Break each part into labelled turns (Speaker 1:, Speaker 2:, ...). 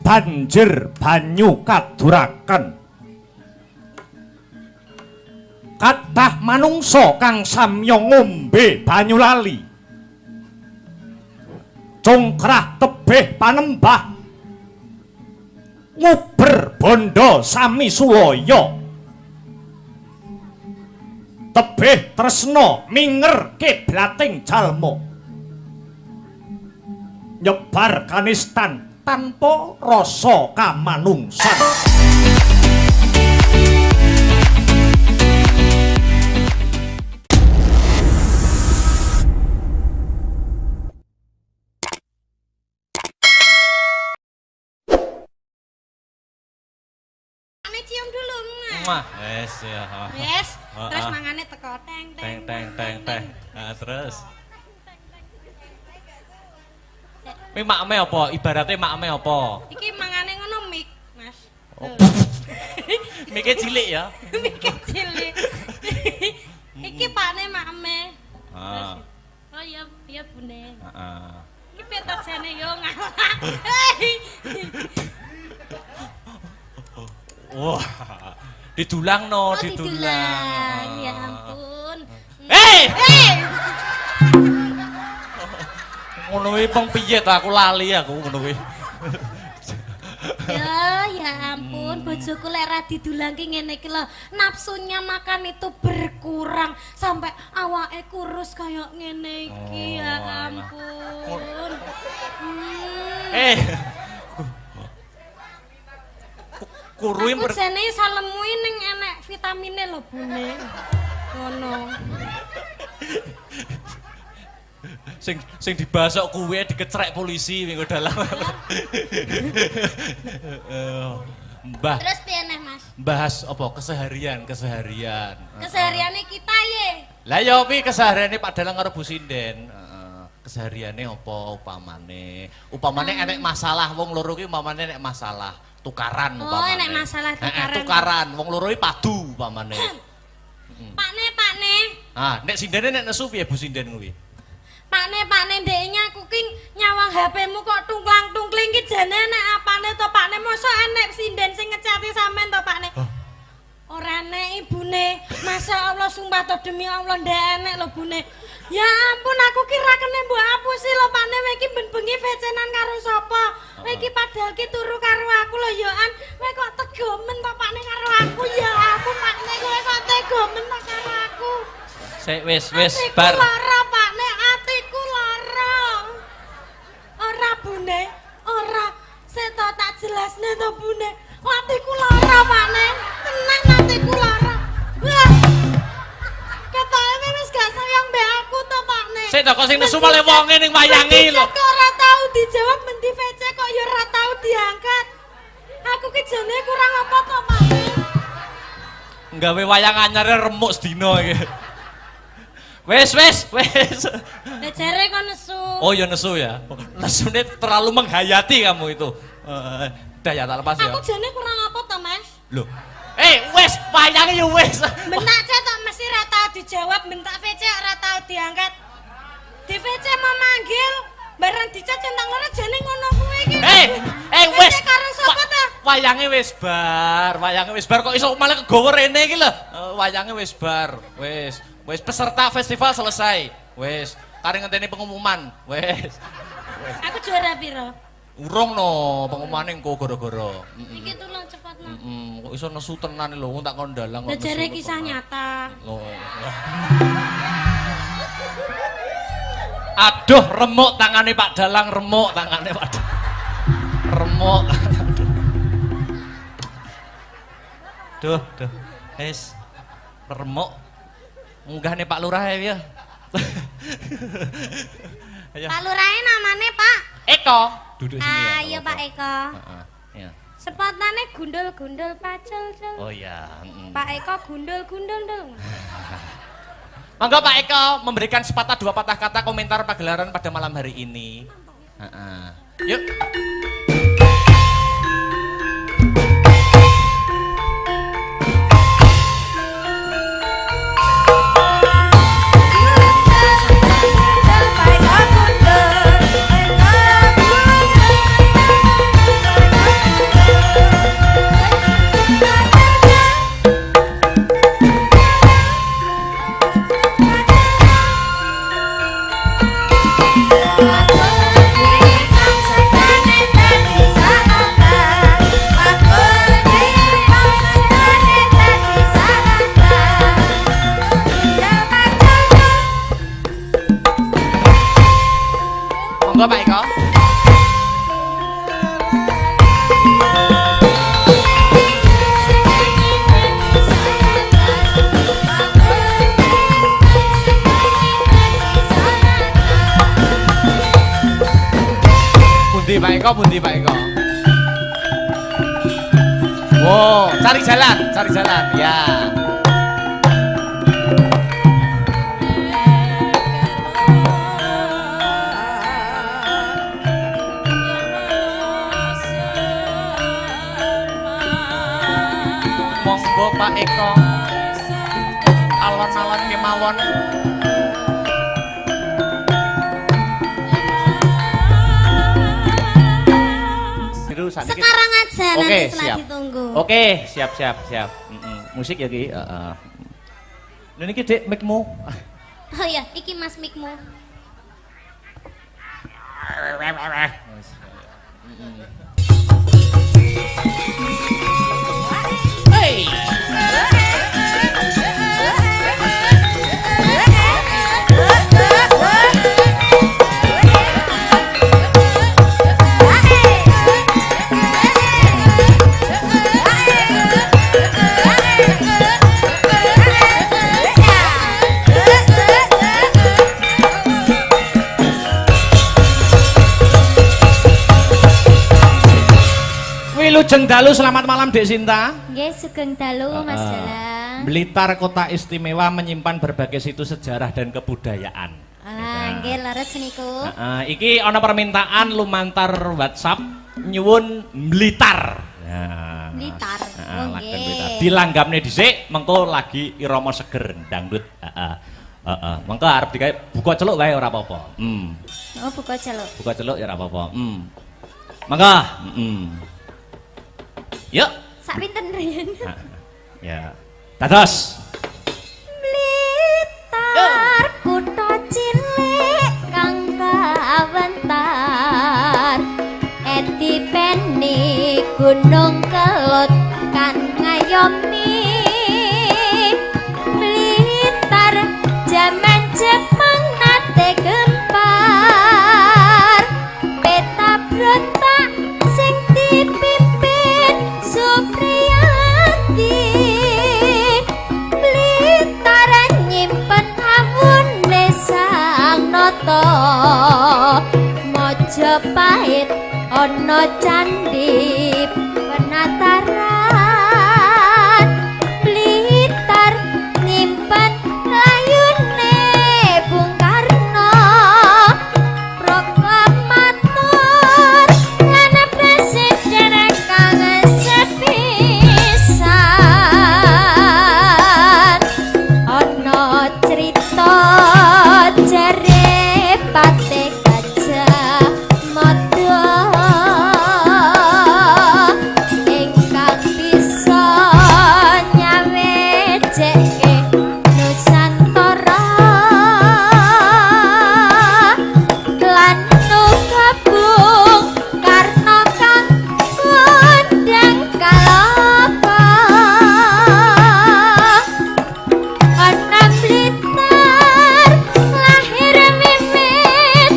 Speaker 1: Banjir banyu kaduraken kathah manungsa kang samya ngombe banyu lali congkrah tebih panembah nguber bondo sami sulaya tebih tresna minger kiblating jalma nyebar kanistan tanpa rasa kamanungsan.
Speaker 2: Cium dulu
Speaker 3: mah wes ya
Speaker 2: wes terus mangane teko teng
Speaker 3: teng terus ini makme apa ibaratnya makme apa
Speaker 2: iki mangane ngono mik mas
Speaker 3: miknya cilik ya
Speaker 2: miknya cilik iki pakne makme oh iya bune iki petot jane yo ngalah
Speaker 3: wah, didulang no,
Speaker 2: didulang. Ya ampun.
Speaker 3: Hei! Ngono kuwi peng piye to aku lali aku ngono kuwi.
Speaker 2: Ya ampun, bojoku lek ra didulangke ngene iki lho, nafsunya makan itu berkurang sampai awake kurus kayak ngene iki. Ya ampun.
Speaker 3: Kuruin
Speaker 2: aku jane salemu ning enek vitamine lho bune ngono
Speaker 3: sing dibasok kuwe dikecrek polisi minggu dalam Mbah
Speaker 2: terus piye neh Mas
Speaker 3: bahas apa kesehariane
Speaker 2: kita ye
Speaker 3: lah ya pi kesehariane Pak Dalang karo Bu Sinden kesehariane apa upamane enek masalah wong loro ki umpamane enek masalah tukaran
Speaker 2: umpamane. Oh, enek masalah tukaran.
Speaker 3: Wong loro iki padu umpamane.
Speaker 2: Pakne.
Speaker 3: Ah, nek sindene nek nesu piye Bu Sinden kuwi?
Speaker 2: Pakne ndeknya aku ki nyawang HP-mu kok tungklang-tungkling ki jane nek apane to Pakne mosok enek sinden sing ngecati sampean to Pakne. Ora enek ibune. Masya Allah sumpah to demi Allah ndek enek lho bune. Ya ampun aku kira kene mbok apusi lho Pakne kowe iki ben bengi vecenan karo sapa? Kowe iki padahal ki turu karo aku lho ya an. Kowe kok tegomen to Pakne karo aku ya aku Pakne kowe kok tegomen to karo aku.
Speaker 3: Sik wis bar.
Speaker 2: Lara Pakne atiku lara. Ora bune, ora. Sik to tak jelasne to bune. Atiku lara Pakne. Tenang atiku lara. Wah. Ketoke wis gak sayang mbek aku to Pakne.
Speaker 3: Sik to kok sing nesu male wonge ning wayange lho.
Speaker 2: Kok ora tau dijawab menti VC kok ya ora tau diangkat. Aku ki jane kurang apa to Pakne.
Speaker 3: Nggawe wayang anyare remuk sedina iki. Wes.
Speaker 2: Lah jare kok nesu.
Speaker 3: Oh ya nesu ya. Nesune terlalu menghayati kamu itu. Udah ya tak lepas ya.
Speaker 2: Aku jane kurang apa to Mas?
Speaker 3: Loh. Wes, wayange ya wes.
Speaker 2: Bentak cetok mesti ora tau dijawab, bentak VC ora tau diangkat. Di VC mau manggil, barang dicet centang ora jane ngono kuwi iki.
Speaker 3: Wes.
Speaker 2: Karo sapa ta?
Speaker 3: Wayange wis bar kok iso malah kegowo rene iki lho. Wayange wis bar. Wes peserta festival selesai. Wes, kare ngenteni pengumuman. Wes.
Speaker 2: Aku juara piro?
Speaker 3: Urung no, pengumumane engko gara-gara.
Speaker 2: Iki tulung cepet no.
Speaker 3: Kok iso nesu tenan lho, tak kon dalang kok.
Speaker 2: Lah jare kisah nyata.
Speaker 3: Oh. Aduh, remuk tangane Pak Dalang, remuk tangane Pak Dalang. Remuk. Duh. Wis. Remuk. Munggahne Pak Lurah ya.
Speaker 2: Pak Lurahe namane Pak
Speaker 3: Eko. Duduk sini ya.
Speaker 2: Ayo Pak Eko.
Speaker 3: Iya.
Speaker 2: Sepotane gundul-gundul pacul.
Speaker 3: Oh iya.
Speaker 2: Pak Eko gundul-gundul dong.
Speaker 3: Monggo Pak Eko memberikan sepatah dua patah kata komentar pagelaran pada malam hari ini. Yuk.
Speaker 2: Bye.
Speaker 3: Monggo Pak Eko. Bundi Pak Eko, bundi Pak Eko. Wow, cari jalan, ya. Monggo Pak Eko, alon-alon kemawon.
Speaker 2: Sekarang aja
Speaker 3: Oke,
Speaker 2: nanti setelah
Speaker 3: siap.
Speaker 2: ditunggu.
Speaker 3: Oke, siap. Musik ya Ki. Lha niki Dik mic-mu.
Speaker 2: Oh iya, iki Mas mikmu.
Speaker 3: Hey. Wilujeng dalu, selamat malam Dek Sinta.
Speaker 2: Nggih, sugeng dalu Mas Dalang.
Speaker 3: Blitar kota istimewa menyimpan berbagai situs sejarah dan kebudayaan.
Speaker 2: Nggih, leres niku.
Speaker 3: Iki ana permintaan lumantar WhatsApp nyuwun Blitar.
Speaker 2: Blitar.
Speaker 3: Lagen Blitar. Dilanggamne dhisik, mengko lagi irama seger dangdut. Mengko arep digawe buka celuk wae ora apa-apa.
Speaker 2: Oh, buka celuk.
Speaker 3: Buka celuk ya ora apa-apa. Mangga. Yuk.
Speaker 2: Sak pinten riyen?
Speaker 3: Ya. Dados.
Speaker 2: Blitar kutha cilik kang kawentar. Etipeni Gunung Kelut kan ngayomi. Blitar jaman Jepang nate gempar. Peta brontak sing dipimpin Supriyati. Blitar nyimpen awune Sang Nata. Majapahit ana candhi penataran. Blitar nyimpen layune Bung Karno. Proklamator lan presiden kang sepisan. Ana crita jare Patih Gajah Mada ingkang bisa nyawejeke Nusantara lan gabung Karna kang kondang kalapa. Ana Blitar lahir mimit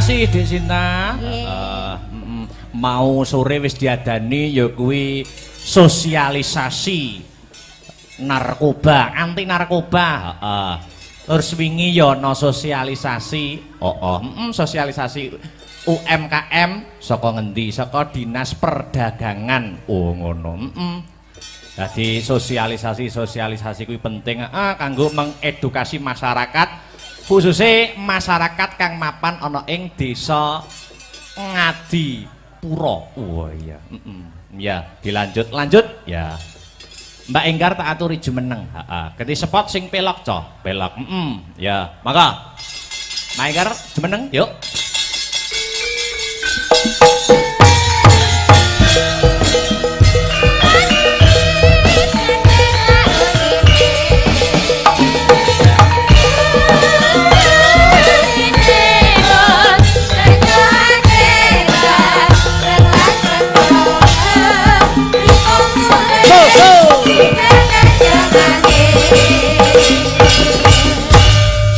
Speaker 3: kasih Dik Sinta.
Speaker 2: Nggih.
Speaker 3: Mau sore wis diadani ya kuwi sosialisasi narkoba, anti narkoba. Heeh. Terus wingi ya ana sosialisasi. Sosialisasi UMKM saka ngendi? Saka Dinas Perdagangan. Oh ngono. Jadi sosialisasi kuwi penting kanggo mengedukasi masyarakat, khususnya masyarakat kang mapan ana ing desa Ngadipuro. Oh iya. Ya, lanjut ya. Mbak Enggar tak aturi jumeneng. Ganti spot sing pelok, pelok. Ya, maka Mbak Enggar jumeneng, yuk.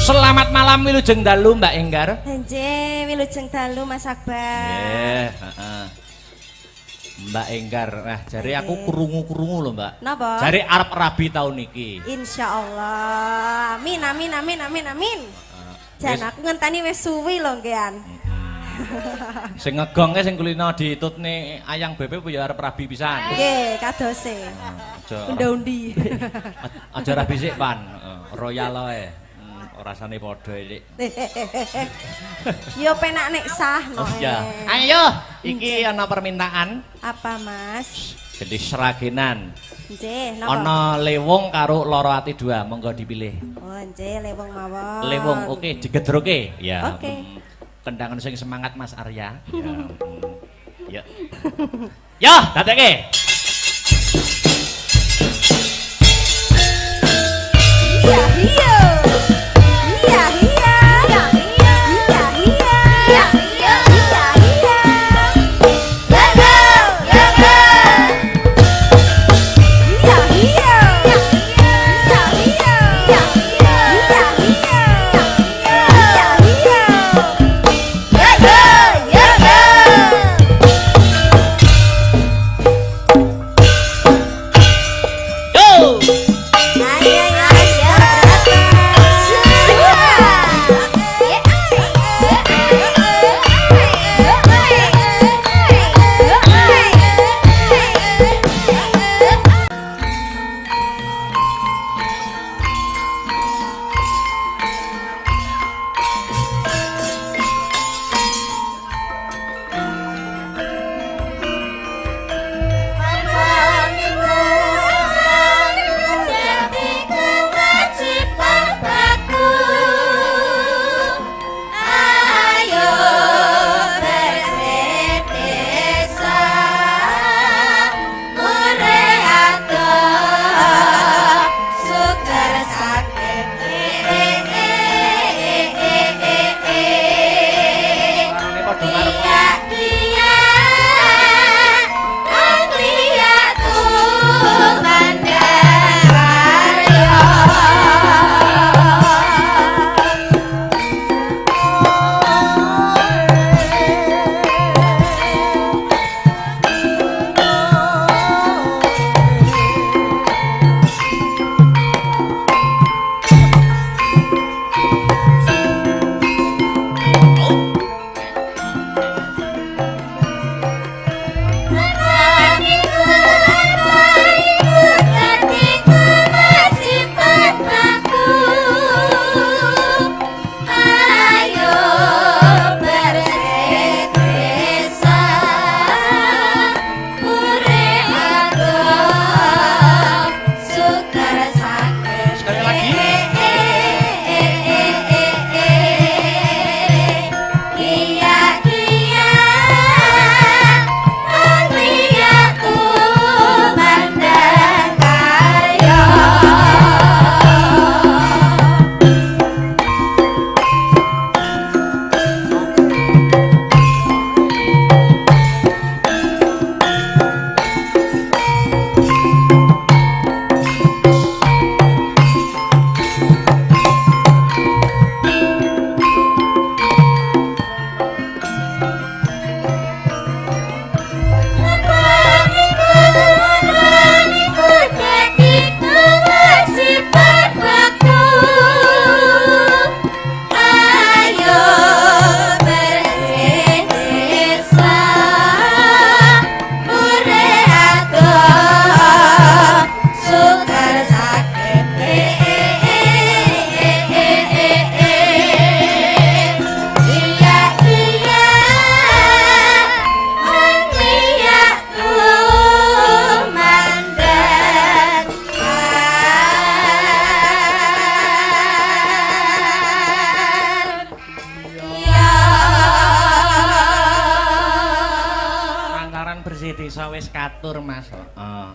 Speaker 3: Selamat malam wilujeng dalu Mbak Enggar.
Speaker 2: Nggih, wilujeng dalu Mas Akbar.
Speaker 3: Mbak Enggar, jare aku krungu-krungu lho, Mbak.
Speaker 2: Napa?
Speaker 3: Jare arep rabi tahun iki.
Speaker 2: Insyaallah. Amin. Jan aku ngenteni wis suwi lho nggean.
Speaker 3: Sing ngegongke sing kulino ditutne ayang bebek ya arep rabi pisan.
Speaker 2: Nggih, kadose. Unda-undi.
Speaker 3: Aja rabi sik, Pan. Royal ae. Rasane padha iki.
Speaker 2: Yo penak nek sah no.
Speaker 3: Ya. Ayo, iki ana permintaan.
Speaker 2: Apa, Mas?
Speaker 3: Jadi seragenan.
Speaker 2: Nggih, napa?
Speaker 3: Ana lewung karo loro ati dua, monggo dipilih.
Speaker 2: Oh, nggih, lewung mawon.
Speaker 3: Lewung, oke, digedroke. Ya.
Speaker 2: Oke.
Speaker 3: Kendangan sing semangat Mas Arya. Ya. Ya, dadekke.
Speaker 2: Iya.
Speaker 3: desa wis katur, Mas. Heeh.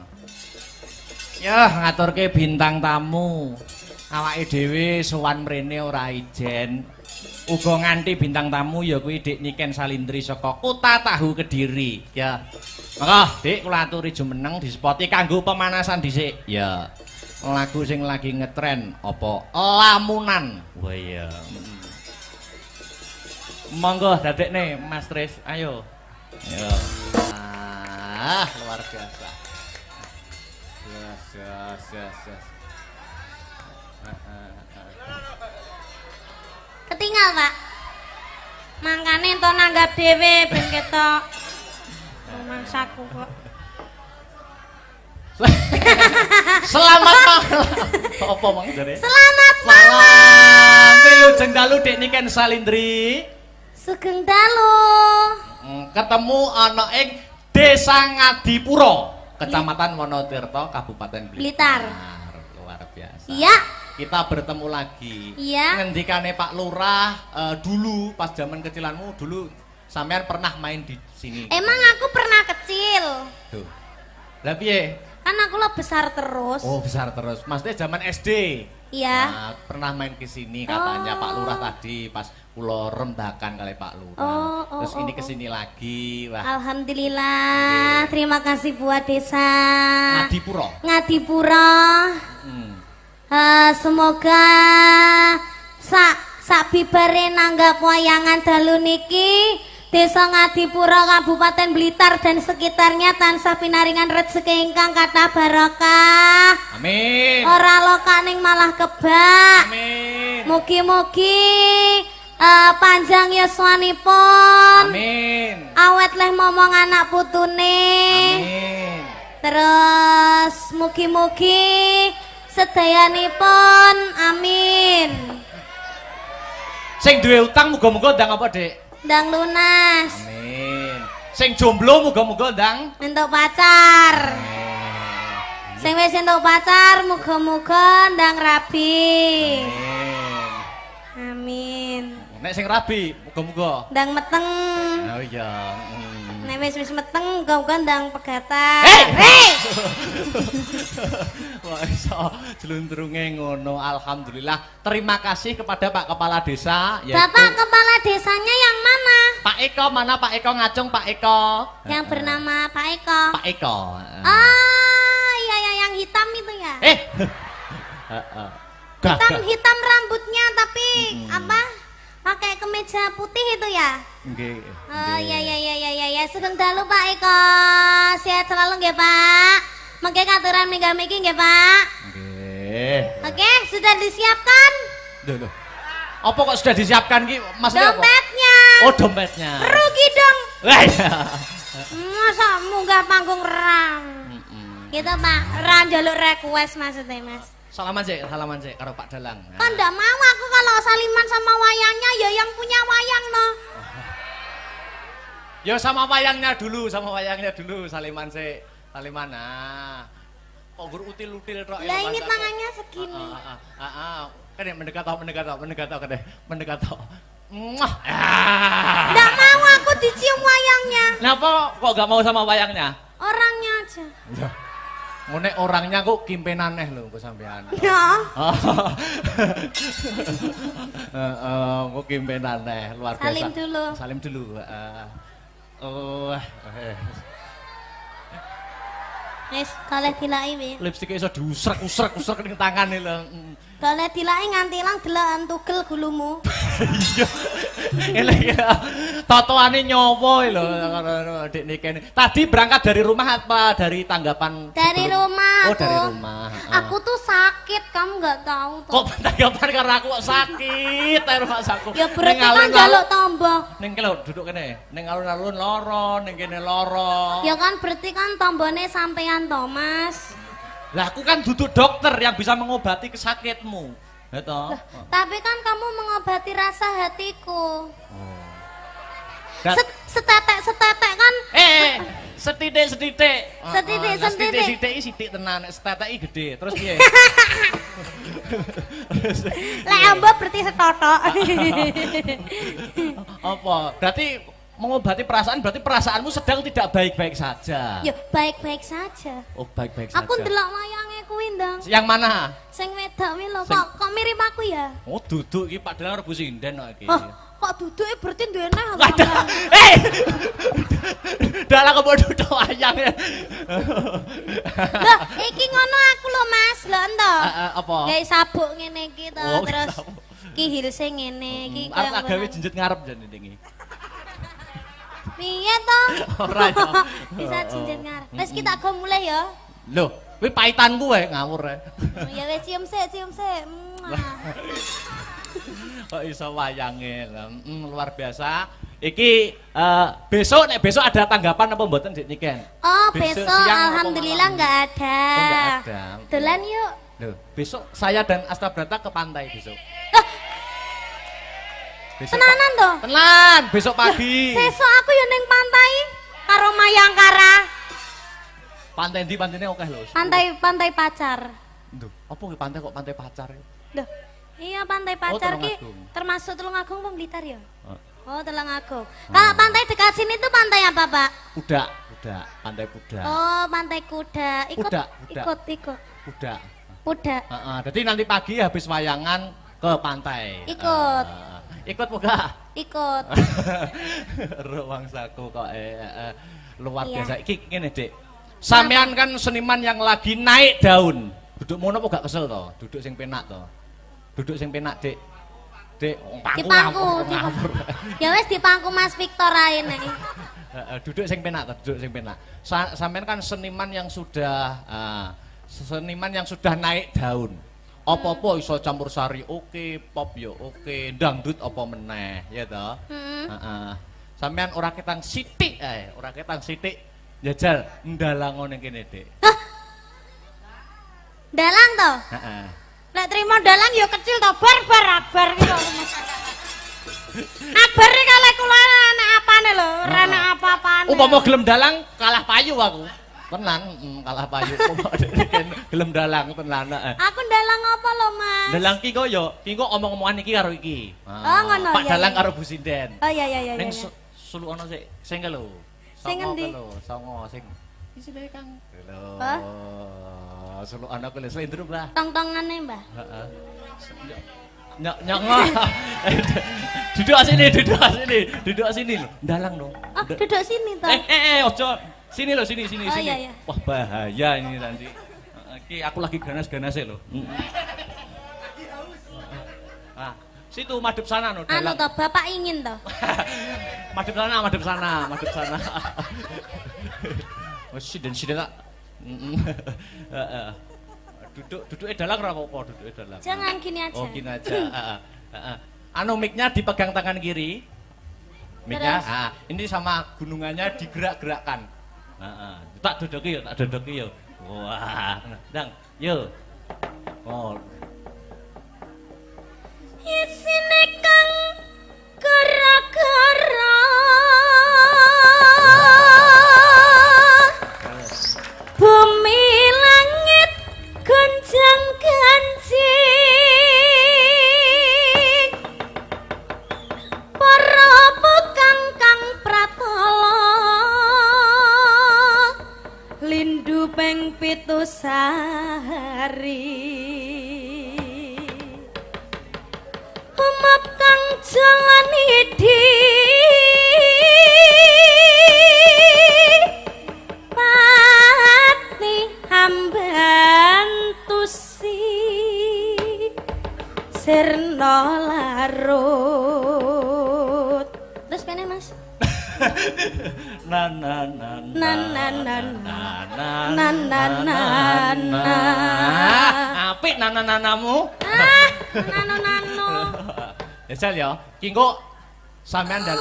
Speaker 3: Yah, ngaturke bintang tamu. Awake dhewe sowan mrene ora ijen. Uga nganti bintang tamu ya kuwi Dik Niken Salindri saka Kota Tahu Kediri. Ya. Maka, Dik kula aturi jumeneng dispoti kanggo pemanasan dhisik. Ya. Lagu sing lagi ngetren apa? Lamunan. Wah iya. Monggo dadekne Mas Tris, ayo. Ayo. Luar biasa. Yes.
Speaker 2: Ketinggal, Pak. Mangkane ento nanggap dhewe ben ketok. Mangsaku kok.
Speaker 3: Selamat malam. Apa mang jare?
Speaker 2: Selamat
Speaker 3: malam. Wilujeng dalu Dik Niken Salindri.
Speaker 2: Sugeng dalu.
Speaker 3: Ketemu ana ing Desa Ngadipura, Kecamatan Wonotirta, Kabupaten
Speaker 2: Blitar.
Speaker 3: Luar biasa.
Speaker 2: Iya.
Speaker 3: Kita bertemu lagi.
Speaker 2: Iya.
Speaker 3: Ngendikane Pak Lurah dulu pas zaman kecilanmu dulu sampean pernah main di sini.
Speaker 2: Emang aku pernah kecil.
Speaker 3: Tuh. Lah piye?
Speaker 2: Kan aku lo besar terus.
Speaker 3: Oh, besar terus. Maksudnya zaman SD.
Speaker 2: Iya.
Speaker 3: Nah, pernah main ke sini katanya Pak Lurah tadi pas kula rembakan kali Pak Lurah. Terus ini ke sini lagi. Wah.
Speaker 2: Alhamdulillah. Terima kasih buat desa
Speaker 3: Ngadipura.
Speaker 2: Semoga sak bibare nanggap wayangan dalu niki Desa Ngadipura Kabupaten Blitar dan sekitarnya tansah pinaringan rezeki ingkang kathah barokah.
Speaker 3: Amin.
Speaker 2: Ora lokaning malah kebak.
Speaker 3: Amin.
Speaker 2: Mugi-mugi panjang yuswanipun.
Speaker 3: Amin.
Speaker 2: Awet leh momong anak putune.
Speaker 3: Amin.
Speaker 2: Terus mugi-mugi sedayanipun amin.
Speaker 3: Sing duwe utang muga-muga ndang apa, Dik?
Speaker 2: Ndang lunas.
Speaker 3: Amin. Sing jomblo muga-muga ndang
Speaker 2: Entuk pacar. Sing wis entuk pacar muga-muga ndang rabi. Amin.
Speaker 3: Nek sing rabi muga-muga
Speaker 2: Ndang meteng.
Speaker 3: oh iya.
Speaker 2: Nek wis meteng muga-muga ndang pegatan.
Speaker 3: Wah, iso jlundrunge ngono. Alhamdulillah. Terima kasih kepada Pak Kepala Desa yaitu
Speaker 2: Bapak Kepala Desanya yang mana?
Speaker 3: Pak Eko. Mana Pak Eko? Ngacung Pak Eko.
Speaker 2: Yang bernama Pak Eko.
Speaker 3: Pak Eko.
Speaker 2: Ah, iya ya yang hitam itu ya. Hitam rambutnya tapi apa? Pakai kemeja putih itu ya?
Speaker 3: Nggih.
Speaker 2: Oh ya. Sugeng dalu Pak Eko. Sehat selalu nggih, Pak. Mengke katuran mega-megi nggih, Pak.
Speaker 3: Nggih.
Speaker 2: Oke, sudah disiapkan?
Speaker 3: Loh. Apa kok sudah disiapkan ki? Maksudnya apa?
Speaker 2: Dompetnya.
Speaker 3: Oh, dompetnya.
Speaker 2: Rugi dong.
Speaker 3: Wah, iya.
Speaker 2: Masa munggah panggung ram. Gitu, Pak. Ram jaluk request maksudnya, Mas.
Speaker 3: Salaman sih karo Pak Dalang.
Speaker 2: Kan ndak mau aku kalau saliman sama wayangnya ya yang punya wayang no.
Speaker 3: Ya sama wayangnya dulu saliman sih. Saliman kok gur util-util tok.
Speaker 2: Lah ini tangannya segini.
Speaker 3: Kan mendekat tok.
Speaker 2: Ndak mau aku dicium wayangnya.
Speaker 3: Kenapa kok gak mau sama wayangnya?
Speaker 2: Orangnya aja.
Speaker 3: Ya. Ngene orangnya kok kimpenaneh lho kok sampean.
Speaker 2: Ya.
Speaker 3: Kok kimpenaneh luar biasa. Salim dulu.
Speaker 2: Wis kalih dilaki wi.
Speaker 3: Lipstik iso diusrek-usrek ning tangane lho.
Speaker 2: Kalih dilaki nganti ilang delokan tugel gulumu.
Speaker 3: Iya. Elek ya. Totoane nyowo lho Dik Niken. Tadi berangkat dari rumah apa dari tanggapan?
Speaker 2: Dari rumah.
Speaker 3: Oh, dari rumah.
Speaker 2: Aku tuh sakit, kamu nggak tahu tuh.
Speaker 3: Kok tanggapan karena aku kok sakit ae rumah saku.
Speaker 2: Ya berarti kan jaluk tombo.
Speaker 3: Ning kene duduk kene. Ning alun-alun loro, ning kene loro.
Speaker 2: Ya kan berarti kan tombone sampean Thomas.
Speaker 3: Lah aku kan duduk dokter yang bisa mengobati kesakitmu. Ya toh.
Speaker 2: Tapi kan kamu mengobati rasa hatiku.
Speaker 3: Dan
Speaker 2: Setetek kan?
Speaker 3: setitik.
Speaker 2: Setitik.
Speaker 3: Sithik tenan, seteteki gede. Terus piye?
Speaker 2: Lek ambo berarti setotok.
Speaker 3: Apa? Berarti mengobati perasaan berarti perasaanmu sedang tidak baik-baik saja.
Speaker 2: Ya baik-baik saja.
Speaker 3: Oh, baik-baik saja.
Speaker 2: Aku ndelok wayange kuwi, Ndang.
Speaker 3: Yang mana?
Speaker 2: Sing wedok kuwi lho,
Speaker 3: Sing-
Speaker 2: kok mirip aku ya?
Speaker 3: Oh, duduk iki Pak Dalang Rebu Sinden kok iki.
Speaker 2: Oh, kok duduke berarti duwe neh.
Speaker 3: Waduh. Dalang kok duduk wayange.
Speaker 2: Lah, iki ngono aku lho, Mas. Lho ento.
Speaker 3: Apa?
Speaker 2: Gawe sabuk ngene iki to,
Speaker 3: Oh,
Speaker 2: terus
Speaker 3: sabuk.
Speaker 2: iki hilse ngene iki
Speaker 3: Arep tak gawe
Speaker 2: ngono.
Speaker 3: jenjet ngarep jan iki.
Speaker 2: Piye to?
Speaker 3: Ora ya.
Speaker 2: Bisa cincin ngarep. Wis kita go mulai ya.
Speaker 3: Loh, kuwi paitanku wae ngawur ae.
Speaker 2: Ya wis cium sik, cium sik.
Speaker 3: Kok iso wayange. Luar biasa. Iki besok nek besok ada tanggapan apa mboten Dik Niken?
Speaker 2: Oh,
Speaker 3: Besok
Speaker 2: besok
Speaker 3: siang apa
Speaker 2: alhamdulillah
Speaker 3: malam?
Speaker 2: enggak ada.
Speaker 3: Oh, nggak ada.
Speaker 2: Dolan yuk.
Speaker 3: Loh, besok saya dan Astabrata ke pantai besok. Besok
Speaker 2: Tenanan to?
Speaker 3: Tenan, besok pagi.
Speaker 2: Sesuk aku yo ning pantai karo Mayangkara.
Speaker 3: Pantai ndi pantene akeh lho.
Speaker 2: Pantai pacar.
Speaker 3: Duh, apa ki pantai kok pantai pacar?
Speaker 2: Loh, iya pantai pacar ki
Speaker 3: Tulungagung.
Speaker 2: termasuk Tulungagung apa Blitar ya?
Speaker 3: Oh.
Speaker 2: Oh, Tulungagung. Kalau pantai dekat sini tuh pantai apa, Pak?
Speaker 3: Kuda, pantai kuda.
Speaker 2: Oh, pantai kuda. Ikut,
Speaker 3: Kuda.
Speaker 2: ikut.
Speaker 3: Kuda.
Speaker 2: Kuda.
Speaker 3: Heeh, jadi nanti pagi habis wayangan ke pantai.
Speaker 2: Ikut.
Speaker 3: Ikut muga.
Speaker 2: Ikut.
Speaker 3: Ruang saku kok luar
Speaker 2: Iya.
Speaker 3: biasa. Iki ngene, Dik. Sampean kan seniman yang lagi naik daun. Duduk mono apa gak kesel to? Duduk sing penak to. Duduk sing penak, Dik. Dik,
Speaker 2: Dipangku. Ya wis dipangku Mas Victor ae nek.
Speaker 3: Duduk sing penak to, duduk sing penak. Sampean kan seniman yang sudah naik daun. Apa-apa iso campur sari oke, pop yo oke, dangdut apa meneh, ya toh? Heeh. Sampean ora ketang sithik ae, ora ketang sithik njajal ndalango ning kene, Dik.
Speaker 2: Dalang to?
Speaker 3: Heeh.
Speaker 2: Lek trimo dalang yo kecil to, bar abar ki kok. Abar iki kalih kula anak apane lho, ora anak apa-apane.
Speaker 3: Upama gelem dalang kalah payu aku. Tenan, kalah payu. Upama gelem dalang tenan.
Speaker 2: Aku dalang apa lho, Mas?
Speaker 3: Dalang ki kok omong-omongan iki karo iki.
Speaker 2: Oh, ngono,
Speaker 3: Pak
Speaker 2: iya,
Speaker 3: Dalang
Speaker 2: iya.
Speaker 3: karo Bu Sinden.
Speaker 2: Oh iya.
Speaker 3: Ning sulukana sik sing lho.
Speaker 2: Sing ngendi?
Speaker 3: Songo sing isine Kang. Lho.
Speaker 2: Hah?
Speaker 3: Sulukana ku lho slendruk lah.
Speaker 2: Tong-tongane, Mbah.
Speaker 3: Heeh. Nyok. Duduk sini. Duduk sini lho. Dalang dong.
Speaker 2: Oh, duduk sini to.
Speaker 3: Ojo. Sini lho, sini.
Speaker 2: Oh, iya.
Speaker 3: Wah, bahaya ini nanti. Iki aku lagi ganas-ganasnya lho. Ah, situ madep sana no,
Speaker 2: Anu
Speaker 3: dalang.
Speaker 2: to, Bapak ingin to.
Speaker 3: Madep sana. Wes siden tak. Heeh. Duduk dalang ora apa-apa, duduk dalang.
Speaker 2: Jangan gini aja.
Speaker 3: Oh, gini aja. Heeh. Anu mic-nya dipegang tangan kiri. Mic-nya,
Speaker 2: Terus?
Speaker 3: ini sama gunungannya digerak-gerakkan. Heeh. Tak dodoki ya. Wah, Dang, yo. Oh,
Speaker 2: Isine kang gara-gara bumi langit gonjang ganjing para bekang kang pratala lindu ping 7 sehari kang jalani di pati hambantusi sirna larut terus pene Mas
Speaker 3: na. Apik nana-nanamu.
Speaker 2: nano
Speaker 3: Ya Sal ya, ki engko sampean dan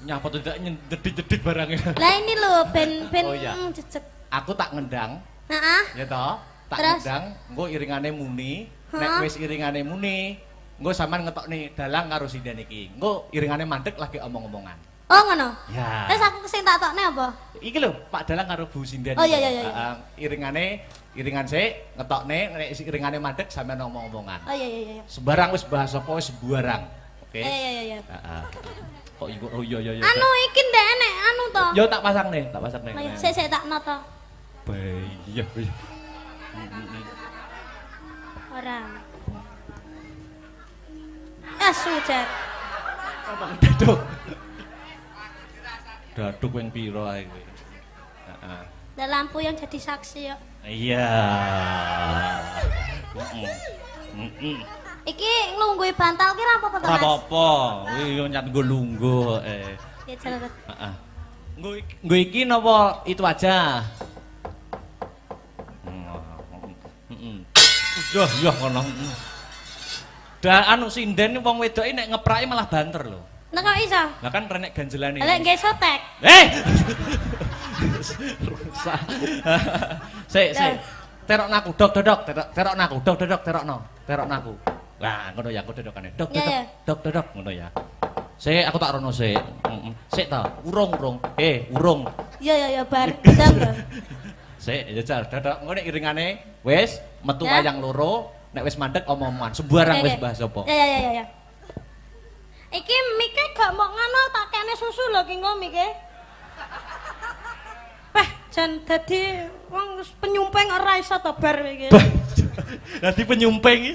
Speaker 3: nyapa tuh tidak nyedit-nyedit barangnya.
Speaker 2: lah ini lho ben
Speaker 3: Oh, iya.
Speaker 2: cecek
Speaker 3: Aku tak ngendang,
Speaker 2: heeh
Speaker 3: ya toh. Tak
Speaker 2: Terus?
Speaker 3: ngendang, engko iringane muni. Nek
Speaker 2: Hah?
Speaker 3: wis iringane muni, engko sampean ngetokne dalang karo sinden iki. Engko iringane mandek lagi omong-omongan.
Speaker 2: oh ngono
Speaker 3: Ya.
Speaker 2: terus aku sing tak tokne apa
Speaker 3: Iki lho, Pak Dalang karo Bu Sinden.
Speaker 2: Oh, iya.
Speaker 3: Iringan sik ngetokne nek iringane mandek sampean omong-omongan.
Speaker 2: oh iya
Speaker 3: Sembarang wis bahas apa wis sembarang. Oke.
Speaker 2: Iya.
Speaker 3: Heeh. Kok iku oh iya.
Speaker 2: Anu iki ndek enek anu to.
Speaker 3: Yo tak pasang nih.
Speaker 2: Ayo sik tak noto.
Speaker 3: Iya.
Speaker 2: Ora. Asu jar.
Speaker 3: Daduk. Daduk yang piro ae kowe. Heeh.
Speaker 2: Ada lampu yang jadi saksi ya.
Speaker 3: Iya.
Speaker 2: Iki nglunggui bantal ki ra apa-apa to,
Speaker 3: Ora
Speaker 2: Mas?
Speaker 3: apa-apa. Kuwi yo nyat nggo lungguh.
Speaker 2: Ya jalan.
Speaker 3: Heeh. Nggo iki napa itu aja? Iya ngono. Anu sinden wong wedoke nek ngepraki malah banter lho.
Speaker 2: Nek kok iso?
Speaker 3: Lah kan renek ganjelane.
Speaker 2: Lek nggih sotek.
Speaker 3: Rusak. Sik. Terok naku, dok. Terok naku, dok. Terok naku. Wah, ngono ya aku dodokane. Dok. Ngono ya. Sik, aku tak rono sik. Sik ta, urung. Urung.
Speaker 2: Iya bar ndang.
Speaker 3: Sik, jajal dodok ngene iringane. Wis, metu
Speaker 2: Ya.
Speaker 3: wayang loro, nek wis mandek omong-omongan. Sembarang wis bahas apa.
Speaker 2: Ya. Iki mike gak mau ngono tak kene susu lho ki engko mike. Jan dadi wong penyumpeng ora iso to bar iki.
Speaker 3: Dadi penyumpeng iki.